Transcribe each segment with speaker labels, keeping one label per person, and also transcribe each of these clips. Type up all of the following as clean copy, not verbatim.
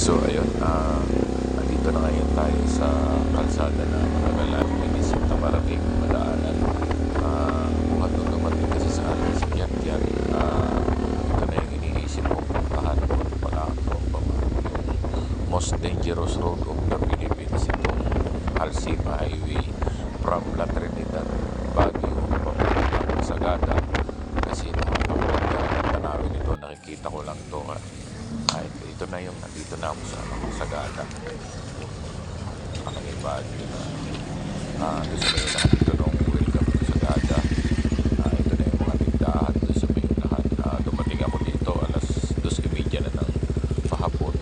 Speaker 1: So ayun, nandito na ngayon tayo sa kalsada na matagal natin inisip na marating madaanan. Buhat nung dumating kasi sa atin si Kiat-Kiat, ito na yung iniisip kong puntahan kung pala ito yung most dangerous road of the Philippines, itong Halsima Highway from La Trinidad, Baguio, papuntang Sagada. Kasi nakakapagod ang tanawin ito, nakikita ko lang ito. Ito na yung nandito na ako sa Sagada, Kalangin Baguio na doon sa may unahan dito nung welcome to Sagada. Ito na yung mga tindahan doon sa may unahan. Dumating ako dito alas 2:30 na ng pahapon.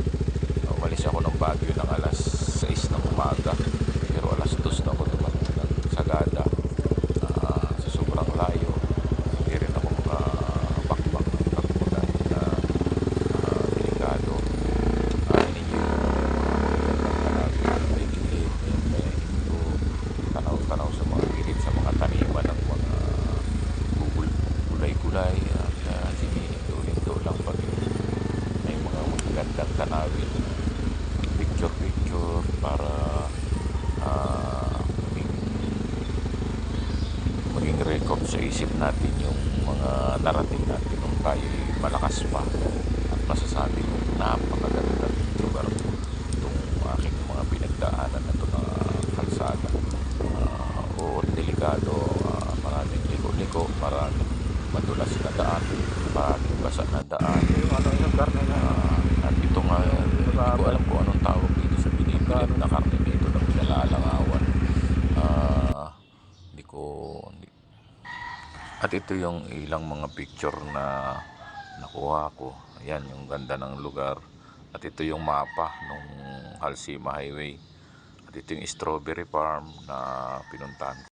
Speaker 1: Umalis ako ng Baguio ng alas 6 ng umaga, pero alas 2 na ako dumating ng Sagada. Sa sobrang layo, hindi rin ako makabakbak ng pagpunan na delikado. Tanaw sa mga gilid, sa mga taniman ng mga gulay-gulay. Hinto lang pag may mga magagandang tanawin, picture para maging record sa isip natin yung mga narating natin nung tayo malakas pa, at masasabi kong napakagandang lugar itong aking mga pinagdaanan na ito na kalsada. Oo, delikado, maraming liko-liko, maraming madulas na daan, maraming basa na daan. At ito nga, hindi ko alam kung anong tawag dito sa binibilad na karne dito na pinalaalangawan. At ito yung ilang mga picture na nakuha ko. Ayan, yung ganda ng lugar. At ito yung mapa ng Halsima Highway. At ito yung strawberry farm na pinuntahan ko.